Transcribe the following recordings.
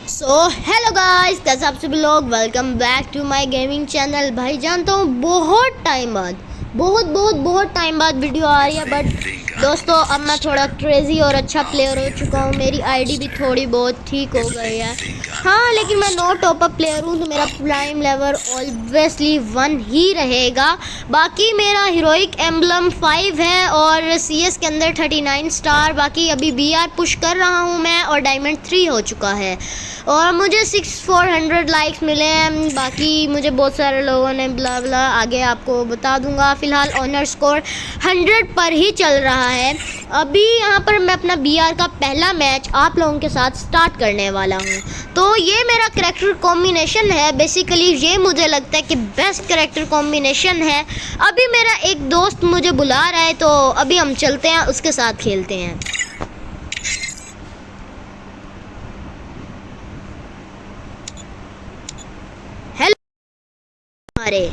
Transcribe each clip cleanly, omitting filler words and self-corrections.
Hello guys, कैसे आप सभी लोग। Welcome back to my gaming channel. भाई जानता हूँ बहुत टाइम बाद बहुत टाइम बाद वीडियो आ रही है, बट दोस्तों अब मैं थोड़ा क्रेजी और अच्छा प्लेयर हो चुका हूँ। मेरी आईडी भी थोड़ी बहुत ठीक हो गई है। हाँ, लेकिन मैं नो टॉप अप प्लेयर हूँ, तो मेरा प्राइम लेवल ऑब्वियसली 1 ही रहेगा। बाकी मेरा हीरोइक एम्बलम 5 है और CS के अंदर 39 स्टार। बाकी अभी BR पुश कर रहा हूँ मैं और डायमंड 3 हो चुका है और मुझे 6400 लाइक्स मिले हैं। बाकी मुझे बहुत सारे लोगों ने ब्ला ब्ला आगे आपको बता दूंगा। फ़िलहाल ऑनर स्कोर 100 पर ही चल रहा है। अभी यहाँ पर मैं अपना BR का पहला मैच आप लोगों के साथ स्टार्ट करने वाला हूँ। तो ये मेरा करैक्टर कॉम्बिनेशन है। बेसिकली ये मुझे लगता है कि बेस्ट करैक्टर कॉम्बिनेशन है। अभी मेरा एक दोस्त मुझे बुला रहा है, तो अभी हम चलते हैं, उसके साथ खेलते हैं। हमारे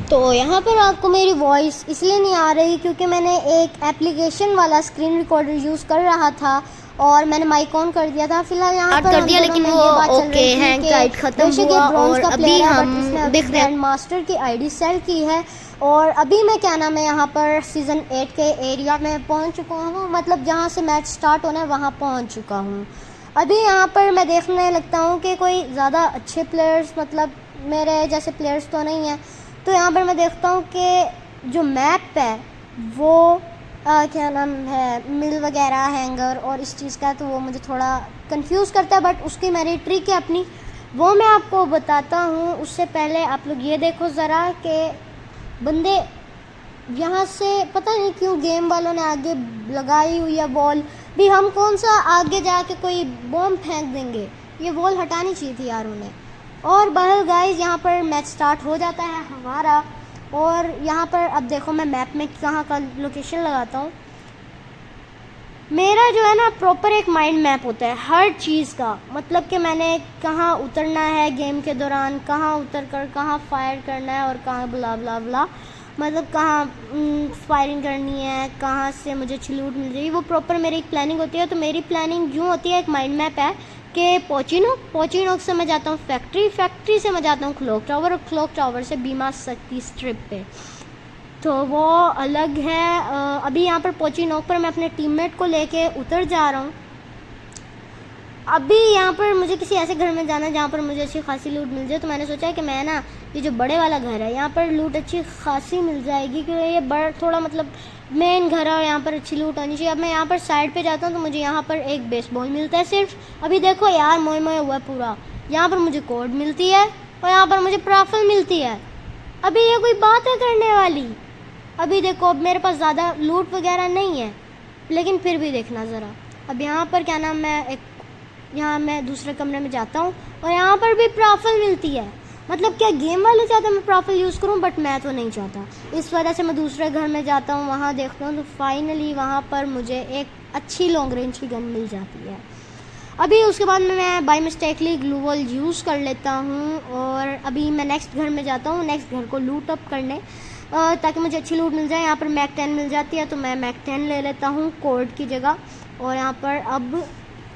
तो यहाँ पर आपको मेरी वॉइस इसलिए नहीं आ रही क्योंकि मैंने एक एप्लीकेशन वाला स्क्रीन रिकॉर्डर यूज़ कर रहा था और मैंने माइक ऑन कर दिया था। फिलहाल यहाँ पर कर दिया, लेकिन वो ओके हैंग टाइट खत्म हुआ और अभी हम देख रहे हैं मास्टर की आईडी सेल की है। और अभी मैं क्या नाम है यहाँ पर सीज़न 8 के एरिया में पहुँच चुका हूँ, मतलब जहाँ से मैच स्टार्ट होना है वहाँ पहुँच चुका हूँ। अभी यहाँ पर मैं देखने लगता हूँ कि कोई ज़्यादा अच्छे प्लेयर्स, मतलब मेरे जैसे प्लेयर्स तो नहीं हैं। तो यहाँ पर मैं देखता हूँ कि जो मैप है वो क्या नाम है, मिल वगैरह हैंगर और इस चीज़ का, तो वो मुझे थोड़ा कंफ्यूज करता है। बट उसकी मेरी ट्रिक है अपनी, वो मैं आपको बताता हूँ। उससे पहले आप लोग ये देखो ज़रा कि बंदे यहाँ से पता नहीं क्यों गेम वालों ने आगे लगाई हुई है वॉल। भी हम कौन सा आगे जाके कोई बॉम्ब फेंक देंगे, ये वॉल हटानी चाहिए थी यार उन्हें। और बहरहाल गाइस, यहाँ पर मैच स्टार्ट हो जाता है हमारा। और यहाँ पर अब देखो मैं मैप में कहाँ का लोकेशन लगाता हूँ। मेरा जो है ना प्रॉपर एक माइंड मैप होता है हर चीज़ का, मतलब कि मैंने कहाँ उतरना है गेम के दौरान, कहाँ उतर कर कहाँ फायर करना है और कहाँ ब्ला ब्ला ब्ला, मतलब कहाँ फायरिंग करनी है, कहाँ से मुझे लूट मिल जाएगी, वो प्रॉपर मेरी एक प्लानिंग होती है। तो मेरी प्लानिंग यूँ होती है, एक माइंड मैप है कि पोचिनोक से मैं जाता हूँ फैक्ट्री से मैं जाता हूँ क्लॉक टावर, और क्लॉक टावर से बीमा शक्ति स्ट्रिप पे, तो वो अलग है। अभी यहाँ पर पोचिनोक पर मैं अपने टीममेट को लेके उतर जा रहा हूँ। अभी यहाँ पर मुझे किसी ऐसे घर में जाना है जहाँ पर मुझे अच्छी खासी लूट मिल जाए। तो मैंने सोचा है कि मैं ना ये जो बड़े वाला घर है यहाँ पर लूट अच्छी खासी मिल जाएगी, क्योंकि ये बड़ा थोड़ा मतलब मेन घर है और यहाँ पर अच्छी लूट होनी चाहिए। अब मैं यहाँ पर साइड पे जाता हूँ तो मुझे यहाँ पर एक बेसबॉल मिलता है सिर्फ। अभी देखो यार मोए मोए हुआ पूरा। यहाँ पर मुझे कोड मिलती है और यहाँ पर मुझे प्राफल मिलती है। अभी ये कोई बात है करने वाली। अभी देखो अब मेरे पास ज़्यादा लूट वगैरह नहीं है, लेकिन फिर भी देखना ज़रा। अब यहाँ पर क्या नाम, यहाँ मैं दूसरे कमरे में जाता हूँ और यहाँ पर भी प्राफल मिलती है। मतलब क्या गेम वाले चाहते हैं मैं प्राफल यूज़ करूँ, बट मैं तो नहीं चाहता। इस वजह से मैं दूसरे घर में जाता हूँ, वहाँ देखता हूँ, तो फाइनली वहाँ पर मुझे एक अच्छी लॉन्ग रेंज की गन मिल जाती है। अभी उसके बाद मैं by mistakenly glue wall use कर लेता हूँ और अभी मैं नेक्स्ट घर में जाता हूँ, नेक्स्ट घर को लूट अप करने, ताकि मुझे अच्छी लूट मिल जाए। यहाँ पर मैक 10 मिल जाती है, तो मैं मैक 10 ले लेता हूँ कोड की जगह। और यहाँ पर अब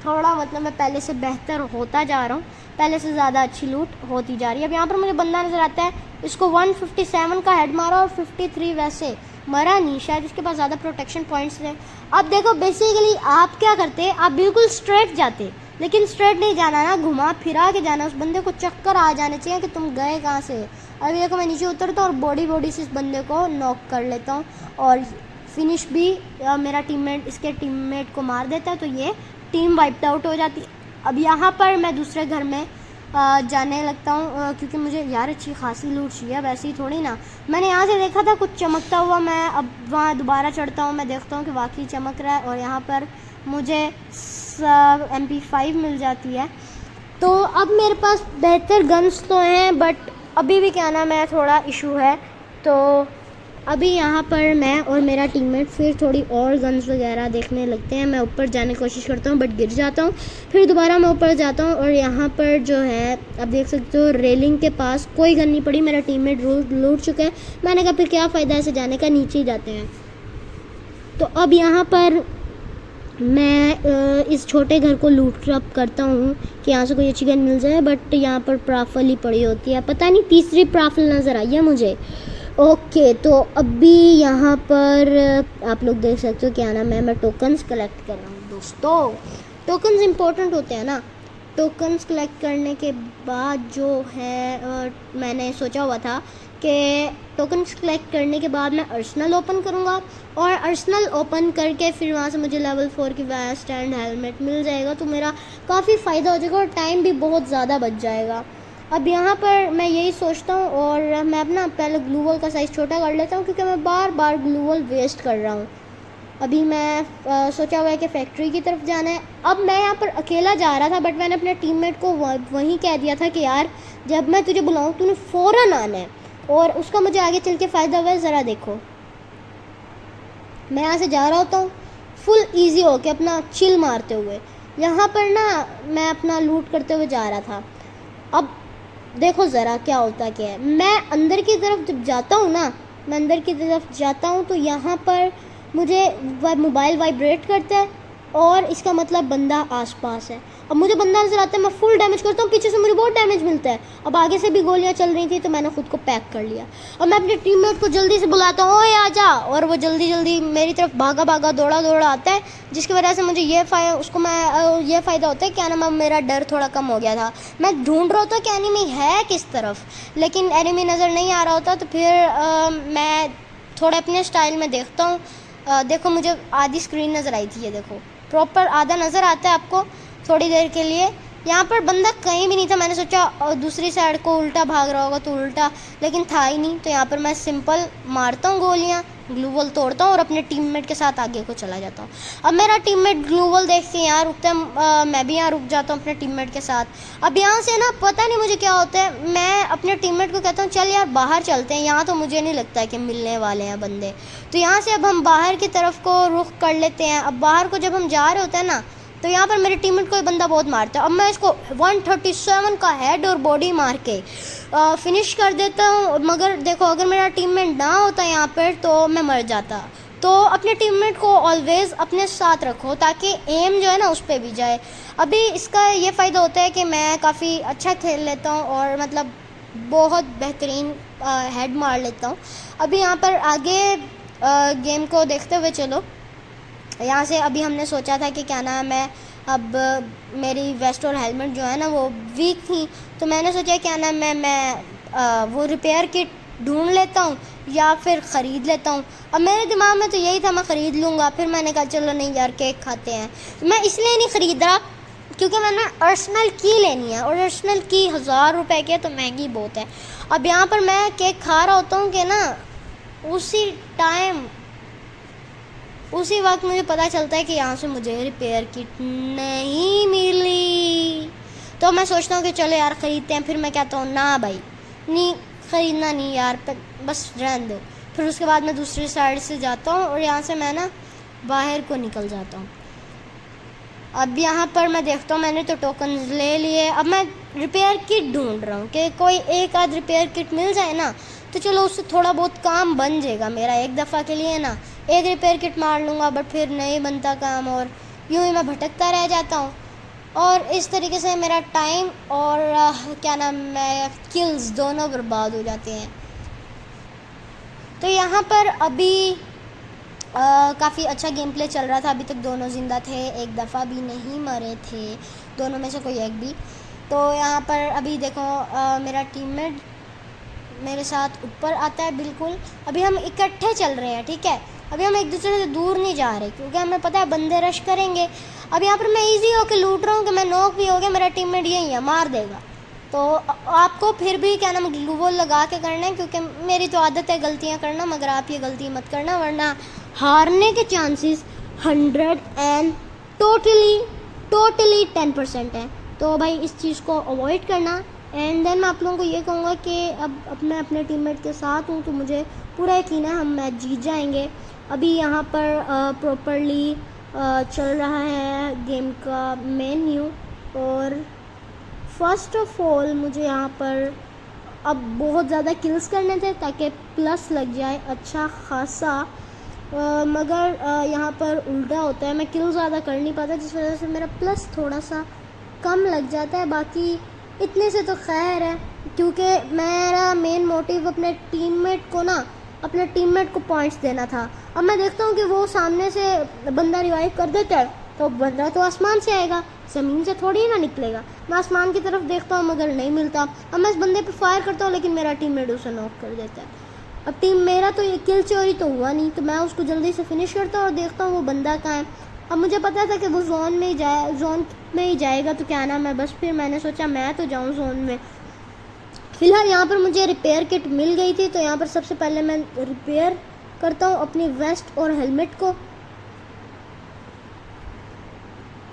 थोड़ा मतलब मैं पहले से बेहतर होता जा रहा हूँ, पहले से ज़्यादा अच्छी लूट होती जा रही है। अब यहाँ पर मुझे बंदा नज़र आता है, इसको 157 का हेड मारा और 53 वैसे मरा नहीं, शायद इसके पास ज़्यादा प्रोटेक्शन पॉइंट्स थे। अब देखो बेसिकली आप क्या करते, आप बिल्कुल स्ट्रेट जाते, लेकिन स्ट्रेट नहीं जाना ना, घुमा फिरा के जाना। उस बंदे को चक्कर आ जाने चाहिए कि तुम गए कहाँ से। अभी देखो मैं नीचे उतरता हूँ और बॉडी से इस बंदे को नॉक कर लेता हूँ और फिनिश भी मेरा टीममेट इसके टीममेट को मार देता है, तो ये टीम वाइप्ड आउट हो जाती है। अब यहाँ पर मैं दूसरे घर में जाने लगता हूँ, क्योंकि मुझे यार अच्छी खासी लूट चाहिए, वैसे ही थोड़ी ना। मैंने यहाँ से देखा था कुछ चमकता हुआ, मैं अब वहाँ दोबारा चढ़ता हूँ, मैं देखता हूँ कि वाकई चमक रहा है और यहाँ पर मुझे MP5 मिल जाती है। तो अब मेरे पास बेहतर गन्स तो हैं, बट अभी भी क्या नाम है थोड़ा इशू है। तो अभी यहाँ पर मैं और मेरा टीममेट फिर थोड़ी और गन्स वगैरह देखने लगते हैं। मैं ऊपर जाने की कोशिश करता हूँ बट गिर जाता हूँ, फिर दोबारा मैं ऊपर जाता हूँ और यहाँ पर जो है अब देख सकते हो रेलिंग के पास कोई गन नहीं पड़ी, मेरा टीममेट लूट चुका है। मैंने कहा फिर क्या फ़ायदा ऐसे जाने का, नीचे ही जाते हैं। तो अब यहाँ पर मैं इस छोटे घर को लूट रप करता हूँ कि यहाँ से कोई अच्छी गन मिल जाए, बट यहाँ पर प्राफल ही पड़ी होती है। पता नहीं तीसरी प्राफल नज़र आई है मुझे। ओके, तो अभी यहाँ पर आप लोग देख सकते हो क्या नाम है, मैं टोकन्स कलेक्ट कर रहा हूँ दोस्तों। टोकन्स इंपॉर्टेंट होते हैं ना। टोकन्स कलेक्ट करने के बाद जो है मैंने सोचा हुआ था कि टोकन्स कलेक्ट करने के बाद मैं अर्सनल ओपन करूँगा, और अर्सनल ओपन करके फिर वहाँ से मुझे लेवल 4 की वेस्ट एंड हेलमेट मिल जाएगा, तो मेरा काफ़ी फ़ायदा हो जाएगा और टाइम भी बहुत ज़्यादा बच जाएगा। अब यहाँ पर मैं यही सोचता हूँ, और मैं अपना पहले ग्लू वॉल का साइज़ छोटा कर लेता हूँ क्योंकि मैं बार बार ग्लू वॉल वेस्ट कर रहा हूँ। अभी मैं सोचा हुआ है कि फैक्ट्री की तरफ जाना है। अब मैं यहाँ पर अकेला जा रहा था, बट मैंने अपने टीममेट को वहीं कह दिया था कि यार जब मैं तुझे बुलाऊँ तूने फ़ौरन आना है, और उसका मुझे आगे चल के फ़ायदा हुआ है। ज़रा देखो, मैं यहाँ से जा रहा होता हूँ फुल ईजी होके अपना चिल मारते हुए। यहाँ पर ना मैं अपना लूट करते हुए जा रहा था। अब देखो ज़रा क्या होता क्या है, मैं अंदर की तरफ जब जाता हूँ ना, मैं अंदर की तरफ जाता हूँ तो यहाँ पर मुझे मोबाइल वाइब्रेट करता है, और इसका मतलब बंदा आसपास है। अब मुझे बंदा नजर आता है, मैं फुल डैमेज करता हूँ, पीछे से मुझे बहुत डैमेज मिलता है। अब आगे से भी गोलियाँ चल रही थी तो मैंने खुद को पैक कर लिया। अब मैं अपने टीममेट को जल्दी से बुलाता हूँ, ओए आजा, और वो जल्दी जल्दी मेरी तरफ भागा भागा दौड़ा दौड़ा आता है, जिसकी वजह से मुझे ये फ़ायदा होता है क्या नाम, मेरा डर थोड़ा कम हो गया था। मैं ढूंढ रहा होता कि एनिमी है किस तरफ, लेकिन एनिमी नज़र नहीं आ रहा होता, तो फिर मैं थोड़ा अपने स्टाइल में देखता हूँ। देखो मुझे आधी स्क्रीन नज़र आई थी, ये देखो प्रॉपर आधा नज़र आता है आपको थोड़ी देर के लिए। यहाँ पर बंदा कहीं भी नहीं था, मैंने सोचा दूसरी साइड को उल्टा भाग रहा होगा तो उल्टा, लेकिन था ही नहीं। तो यहाँ पर मैं सिंपल मारता हूँ गोलियाँ, ग्लू वॉल तोड़ता हूँ और अपने टीममेट के साथ आगे को चला जाता हूँ। अब मेरा टीममेट ग्लू वॉल देख के यहाँ रुकता है, मैं भी यहाँ रुक जाता हूँ अपने टीममेट के साथ। अब यहाँ से ना पता नहीं मुझे क्या होता है, मैं अपने टीममेट को कहता हूँ चल यार बाहर चलते हैं, यहाँ तो मुझे नहीं लगता है कि मिलने वाले हैं बंदे। तो यहाँ से अब हम बाहर की तरफ को रुख कर लेते हैं। अब बाहर को जब हम जा रहे होते हैं ना, तो यहाँ पर मेरे टीममेट को बंदा बहुत मारता है। अब मैं इसको 137 का हेड और बॉडी मार के फिनिश कर देता हूँ। मगर देखो अगर मेरा टीममेट ना होता यहाँ पर तो मैं मर जाता। तो अपने टीममेट को ऑलवेज़ अपने साथ रखो ताकि एम जो है ना उस पर भी जाए। अभी इसका ये फ़ायदा होता है कि मैं काफ़ी अच्छा खेल लेता हूँ और मतलब बहुत बेहतरीन हेड मार लेता हूँ। अभी यहाँ पर आगे गेम को देखते हुए चलो। यहाँ से अभी हमने सोचा था कि क्या नाम है, अब मेरी वेस्ट और हेलमेट जो है ना वो वीक थी, तो मैंने सोचा क्या नाम है मैं वो रिपेयर किट ढूंढ लेता हूँ या फिर ख़रीद लेता हूँ। अब मेरे दिमाग में तो यही था मैं ख़रीद लूँगा, फिर मैंने कहा चलो नहीं यार केक खाते हैं। मैं इसलिए नहीं ख़रीद रहा क्योंकि मैंने अर्सनल की लेनी है, और अर्सनल की 1000 रुपये की है तो महंगी बहुत है। अब यहाँ पर मैं केक खा रहा होता हूँ कि ना उसी वक्त मुझे पता चलता है कि यहाँ से मुझे रिपेयर किट नहीं मिली। तो मैं सोचता हूँ कि चलो यार ख़रीदते हैं, फिर मैं कहता हूँ ना भाई नहीं ख़रीदना नहीं यार, बस रहने दो। फिर उसके बाद मैं दूसरी साइड से जाता हूँ और यहाँ से मैं ना बाहर को निकल जाता हूँ। अब यहाँ पर मैं देखता हूँ मैंने तो टोकन्स ले लिए। अब मैं रिपेयर किट ढूंढ रहा हूँ कि कोई एक आध रिपेयर किट मिल जाए ना तो चलो उससे थोड़ा बहुत काम बन जाएगा मेरा। एक दफ़ा के लिए ना एक रिपेयर किट मार लूँगा, बट फिर नहीं बनता काम और यूँ ही मैं भटकता रह जाता हूँ, और इस तरीके से मेरा टाइम और क्या नाम है किल्स दोनों बर्बाद हो जाते हैं। तो यहाँ पर अभी काफ़ी अच्छा गेम प्ले चल रहा था, अभी तक दोनों ज़िंदा थे, एक दफ़ा भी नहीं मरे थे दोनों में से कोई एक भी। तो यहाँ पर अभी देखो मेरा टीममेट मेरे साथ ऊपर आता है बिल्कुल। अभी हम इकट्ठे चल रहे हैं, ठीक है, अभी हम एक दूसरे से दूर नहीं जा रहे क्योंकि हमें पता है बंदे रश करेंगे। अब यहाँ पर मैं इजी होके लूट रहा हूँ कि मैं नॉक भी हो गया, मेरा टीममेट यही है मार देगा। तो आपको फिर भी क्या नाम ग्लू वॉल लगा के करना है, क्योंकि मेरी तो आदत है गलतियाँ करना, मगर आप ये गलती मत करना वरना हारने के चांसेस 100 एंड टोटली 10% है। तो भाई इस चीज़ को अवॉइड करना। एंड देन मैं आप लोगों को ये कहूँगा कि अब मैं अपने टीममेट के साथ हूँ तो मुझे पूरा यकीन है हम मैच जीत जाएंगे। अभी यहाँ पर प्रॉपरली चल रहा है गेम का मेन्यू, और फर्स्ट ऑफ ऑल मुझे यहाँ पर अब बहुत ज़्यादा किल्स करने थे ताकि प्लस लग जाए अच्छा खासा। मगर यहाँ पर उल्टा होता है, मैं किल ज़्यादा कर नहीं पाता, जिस वजह से मेरा प्लस थोड़ा सा कम लग जाता है। बाकी इतने से तो खैर है, क्योंकि मेरा मेन मोटिव अपने टीममेट को पॉइंट्स देना था। अब मैं देखता हूँ कि वो सामने से बंदा रिवाइव कर देता है, तो बंदा तो आसमान से आएगा, ज़मीन से थोड़ी ना निकलेगा। मैं आसमान की तरफ देखता हूँ मगर नहीं मिलता। अब मैं इस बंदे पे फायर करता हूँ, लेकिन मेरा टीममेट उसे नॉक कर देता है। अब मेरा तो ये किल चोरी तो हुआ नहीं, तो मैं उसको जल्दी से फिनिश करता हूँ और देखता हूँ वो बंदा कहाँ है। अब मुझे पता था कि वो जोन में ही जाएगा, तो क्या नाम है, बस फिर मैंने सोचा मैं तो जाऊँ जोन में। फिलहाल यहाँ पर मुझे रिपेयर किट मिल गई थी, तो यहाँ पर सबसे पहले मैं रिपेयर करता हूँ अपनी वेस्ट और हेलमेट को।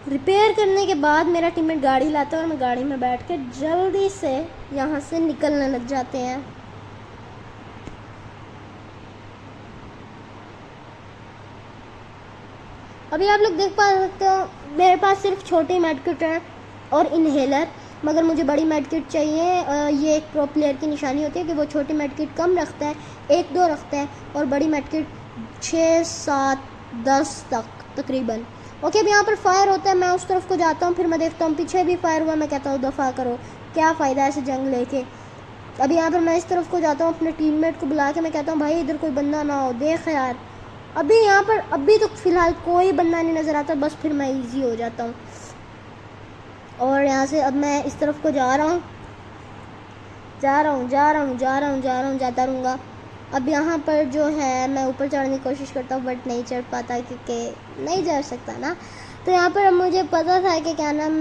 रिपेयर करने के बाद मेरा टीममेट गाड़ी लाता है और मैं गाड़ी में बैठ के जल्दी से यहाँ से निकलने लग जाते हैं। अभी आप लोग देख पा सकते हो मेरे पास सिर्फ छोटी मेडकिट है और इनहेलर, मगर मुझे बड़ी मेडकिट चाहिए। ये एक प्रो प्लेयर की निशानी होती है कि वो छोटी मेडकिट कम रखता है, 1-2 रखता है, और बड़ी मेडकिट 6, 7, 10 तक तकरीबन। ओके, अब यहाँ पर फायर होता है, मैं उस तरफ को जाता हूँ, फिर मैं देखता हूँ पीछे भी फायर हुआ, मैं कहता हूँ दफ़ा करो, क्या फ़ायदा ऐसे जंग लेके। अभी यहाँ पर मैं इस तरफ को जाता हूँ, अपने टीममेट को बुला के मैं कहता हूँ भाई इधर कोई बंदा ना हो, देख यार। अभी यहाँ पर अभी तो फ़िलहाल कोई बंदा नहीं नज़र आता, बस फिर मैं ईजी हो जाता हूँ। और यहाँ से अब मैं इस तरफ को जा रहा हूँ, जाता रहूँगा। अब यहाँ पर जो है मैं ऊपर चढ़ने की कोशिश करता हूँ, बट नहीं चढ़ पाता क्योंकि नहीं चढ़ सकता ना। तो यहाँ पर मुझे पता था कि क्या नाम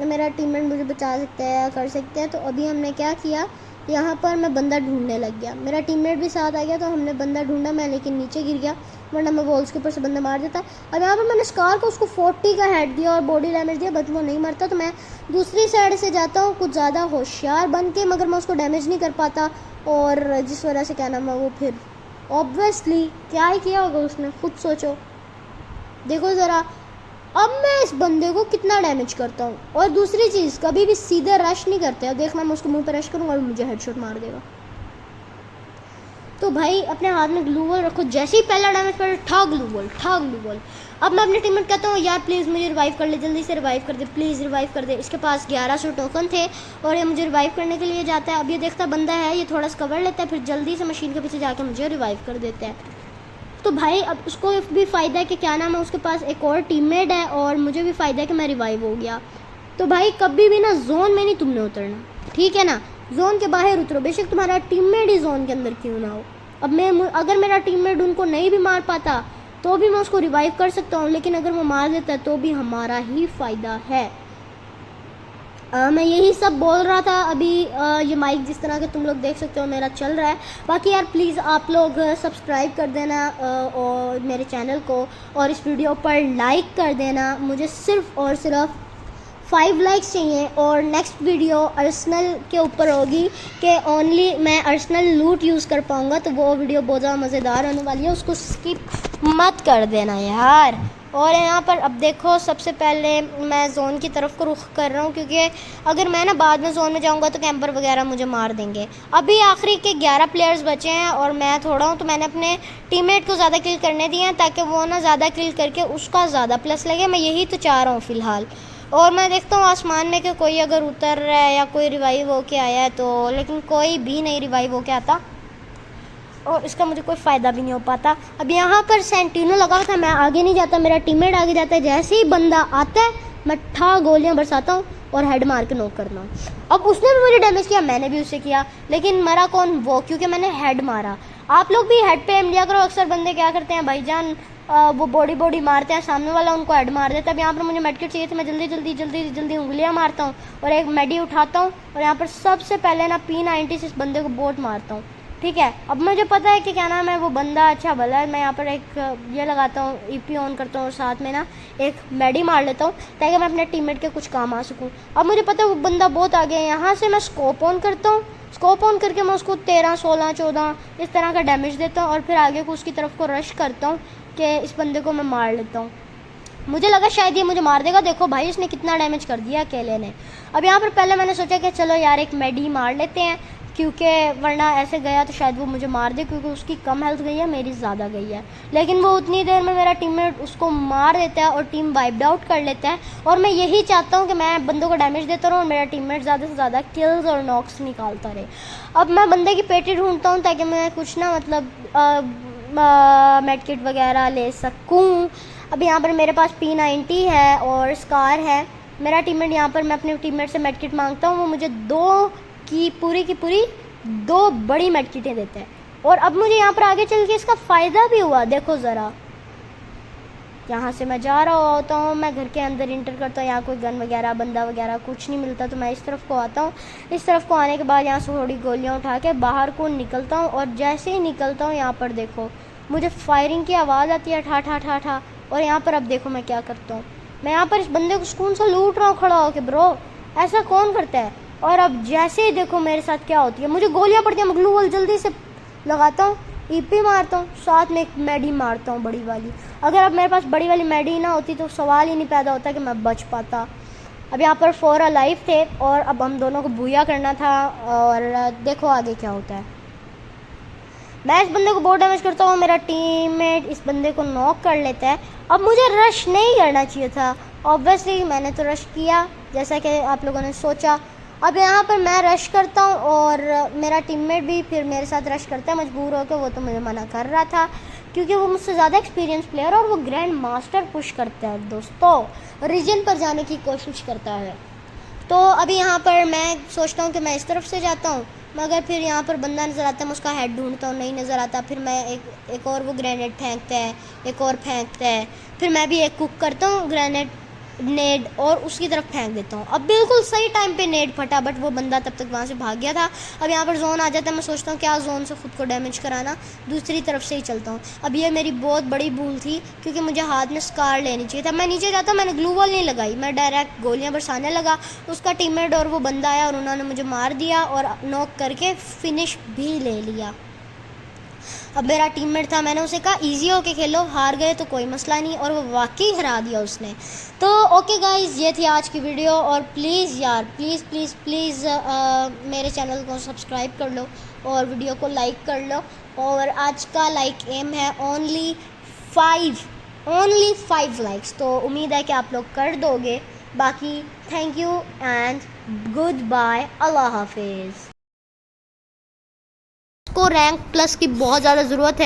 मेरा टीममेट मुझे बचा सकता है या कर सकते हैं। तो अभी हमने क्या किया, यहाँ पर मैं बंदा ढूंढने लग गया, मेरा टीममेट भी साथ आ गया, तो हमने बंदा ढूंढा। मैं लेकिन नीचे गिर गया, वरना मैं वॉल्स के ऊपर से बंदा मार देता। अब यहाँ पर मैंने स्कार को उसको 40 का हेड दिया और बॉडी डैमेज दिया, बट वो नहीं मरता। तो मैं दूसरी साइड से जाता हूँ कुछ ज़्यादा होशियार बन के, मगर मैं उसको डैमेज नहीं कर पाता, और जिस वजह से क्या नाम है वो फिर ऑब्वियसली क्या ही किया होगा उसने, खुद सोचो। देखो ज़रा अब मैं इस बंदे को कितना डैमेज करता हूँ। और दूसरी चीज़, कभी भी सीधे रश नहीं करते। अब देखना मैं उसको मुंह पर रश करूँगा और मुझे हेडशॉट मार देगा। तो भाई अपने हाथ में ग्लू वॉल रखो, जैसे ही पहला डैमेज पड़े ठा ग्लू वॉल। अब मैं अपने टीममेट कहता हूँ यार प्लीज़ मुझे रिवाइव कर ले, जल्दी से रिवाइव कर दे, प्लीज़ रिवाइव कर दे। इसके पास 1100 टोकन थे और ये मुझे रिवाइव करने के लिए जाता है। अब ये देखता बंदा है, ये थोड़ा सा कवर लेता है, फिर जल्दी से मशीन के पीछे जाके मुझे रिवाइव कर देता है। तो भाई अब उसको भी फ़ायदा है कि क्या नाम है उसके पास एक और टीममेट है, और मुझे भी फ़ायदा है कि मैं रिवाइव हो गया। तो भाई कभी भी ना जोन में नहीं तुमने उतरना, ठीक है ना। जोन के बाहर उतरो, बेशक तुम्हारा टीममेट ही जोन के अंदर क्यों ना हो। अब अगर मेरा टीममेट उनको नहीं भी मार पाता तो भी मैं उसको रिवाइव कर सकता हूँ, लेकिन अगर वो मार देता है तो भी हमारा ही फ़ायदा है। मैं यही सब बोल रहा था। अभी ये माइक जिस तरह के तुम लोग देख सकते हो मेरा चल रहा है। बाकी यार प्लीज़ आप लोग सब्सक्राइब कर देना और मेरे चैनल को, और इस वीडियो पर लाइक कर देना। मुझे सिर्फ़ और सिर्फ 5 लाइक्स चाहिए, और नेक्स्ट वीडियो अर्सेनल के ऊपर होगी कि ओनली मैं अर्सेनल लूट यूज़ कर पाऊँगा। तो वो वीडियो बहुत ज़्यादा मज़ेदार होने वाली है, उसको स्किप मत कर देना यार। और यहाँ पर अब देखो सबसे पहले मैं जोन की तरफ को रुख कर रहा हूँ, क्योंकि अगर मैं ना बाद में जोन में जाऊँगा तो कैंपर वगैरह मुझे मार देंगे। अभी आखिरी के 11 प्लेयर्स बचे हैं और मैं थोड़ा हूँ, तो मैंने अपने टीममेट को ज़्यादा किल करने दिए हैं ताकि वो ना ज़्यादा किल करके उसका ज़्यादा प्लस लगे। मैं यही तो चाह रहा हूँ फ़िलहाल। और मैं देखता हूँ आसमान में कि कोई अगर उतर रहा है या कोई रिवाइव होके आया है, तो लेकिन कोई भी नहीं रिवाइव होके आता और इसका मुझे कोई फ़ायदा भी नहीं हो पाता। अब यहाँ पर सेंटिनो लगा हुआ था, मैं आगे नहीं जाता, मेरा टीममेट आगे जाता है। जैसे ही बंदा आता है मैं ठा गोलियाँ बरसाता हूँ और हेड मार के नॉक करता हूँ। अब उसने भी मुझे डैमेज किया, मैंने भी उससे किया, लेकिन मरा कौन, वो, क्योंकि मैंने हेड मारा। आप लोग भी हेड पे एम लिया करो। अक्सर बंदे क्या करते हैं भाईजान, वो बॉडी मारते हैं, सामने वाला उनको हेड मार देता है। अब यहाँ पर मुझे मेडकिट चाहिए थी, मैं जल्दी उंगलियाँ मारता हूँ और एक मेडी उठाता हूँ, और यहाँ पर सबसे पहले ना P90 से इस बंदे को बोट मारता हूँ, ठीक है। अब मुझे पता है कि क्या नाम है वो बंदा अच्छा भला है। मैं यहाँ पर एक ये लगाता हूँ, EP ऑन करता हूँ और साथ में ना एक मेडी मार लेता हूँ ताकि मैं अपने टीममेट के कुछ काम आ सकूँ। अब मुझे पता है वो बंदा बहुत आगे है। यहाँ से मैं स्कोप ऑन करता हूँ, स्कोप ऑन करके मैं उसको 13, 16, 14 इस तरह का डैमेज देता हूँ और फिर आगे को उसकी तरफ को रश करता हूँ कि इस बंदे को मैं मार लेता हूँ। मुझे लगा शायद ये मुझे मार देगा, देखो भाई इसने कितना डैमेज कर दिया अकेले ने। अब यहाँ पर पहले मैंने सोचा कि चलो यार एक मेडी मार लेते हैं क्योंकि वरना ऐसे गया तो शायद वो मुझे मार दे, क्योंकि उसकी कम हेल्थ गई है, मेरी ज़्यादा गई है। लेकिन वो उतनी देर में मेरा टीममेट उसको मार देता है और टीम वाइप्ड आउट कर लेता है। और मैं यही चाहता हूँ कि मैं बंदों को डैमेज देता रहूँ और मेरा टीममेट ज़्यादा से ज़्यादा किल्स और नॉक्स निकालता रहे। अब मैं बंदे की पेटी ढूंढता हूँ ताकि मैं कुछ ना मतलब मेडकिट वगैरह ले सकूँ। अब यहाँ पर मेरे पास P90 है और स्कार है। मेरा टीममेट यहाँ पर, मैं अपने टीममेट से मेडकिट मांगता हूँ, वो मुझे 2 की पूरी 2 बड़ी मेडकिटें देते हैं। और अब मुझे यहाँ पर आगे चल के इसका फ़ायदा भी हुआ। देखो ज़रा, यहाँ से मैं जा रहा होता हूँ, मैं घर के अंदर इंटर करता हूँ, यहाँ कोई गन वगैरह बंदा वगैरह कुछ नहीं मिलता, तो मैं इस तरफ को आता हूँ। इस तरफ को आने के बाद यहाँ से थोड़ी गोलियाँ उठा के बाहर को निकलता हूँ। और जैसे ही निकलता हूँ यहाँ पर देखो मुझे फायरिंग की आवाज़ आती है, ठा ठा ठा ठा। और यहाँ पर अब देखो मैं क्या करता हूँ, मैं यहाँ पर इस बंदे को सुकून से लूट रहा हूँ खड़ा होकर। ब्रो ऐसा कौन करता है? और अब जैसे ही देखो मेरे साथ क्या होती है, मुझे गोलियाँ पड़ती हैं, मैं ग्लू वॉल जल्दी से लगाता हूँ, ईपी मारता हूँ, साथ में एक मैडी मारता हूँ बड़ी वाली। अगर अब मेरे पास बड़ी वाली मैडी ना होती तो सवाल ही नहीं पैदा होता कि मैं बच पाता। अब यहाँ पर 4 अलाइव थे और अब हम दोनों को भूया करना था। और देखो आगे क्या होता है। मैं इस बंदे को बहुत डैमेज करता हूँ, मेरा टीममेट इस बंदे को नॉक कर लेता है। अब मुझे रश नहीं करना चाहिए था, ऑब्वियसली मैंने तो रश किया जैसा कि आप लोगों ने सोचा। अब यहाँ पर मैं रश करता हूँ और मेरा टीममेट भी फिर मेरे साथ रश करता है मजबूर होकर। वो तो मुझे मना कर रहा था क्योंकि वो मुझसे ज़्यादा एक्सपीरियंस प्लेयर और वो ग्रैंड मास्टर पुश करता है दोस्तों, रीजन पर जाने की कोशिश करता है। तो अभी यहाँ पर मैं सोचता हूँ कि मैं इस तरफ से जाता हूँ, मगर फिर यहाँ पर बंदा नज़र आता है, मैं उसका हेड ढूंढता हूँ, नहीं नज़र आता। फिर मैं एक और वो ग्रेनेड फेंकता है, एक और फेंकता है, फिर मैं भी एक कुक करता हूँ ग्रेनेड नेड और उसकी तरफ फेंक देता हूँ। अब बिल्कुल सही टाइम पे नेड फटा, बट वो बंदा तब तक वहाँ से भाग गया था। अब यहाँ पर जोन आ जाता है, मैं सोचता हूँ क्या जोन से खुद को डैमेज कराना, दूसरी तरफ से ही चलता हूँ। अब ये मेरी बहुत बड़ी भूल थी क्योंकि मुझे हाथ में स्कार लेनी चाहिए था। मैं नीचे जाता, मैंने ग्लू वॉल नहीं लगाई, मैं डायरेक्ट गोलियाँ बरसाने लगा। उसका टीममेट और वो बंदा आया और उन्होंने मुझे मार दिया और नॉक करके फिनिश भी ले लिया। अब मेरा टीममेट था, मैंने उसे कहा ईजी होके खेलो, हार गए तो कोई मसला नहीं, और वो वाकई हरा दिया उसने। तो ओके गाइज़, ये थी आज की वीडियो। और प्लीज़ यार प्लीज़ मेरे चैनल को सब्सक्राइब कर लो और वीडियो को लाइक कर लो। और आज का लाइक एम है ओनली 5 लाइक्स, तो उम्मीद है कि आप लोग कर दोगे। बाकी thank you and good bye, अल्लाह हाफिज़। को रैंक प्लस की बहुत ज़्यादा ज़रूरत है।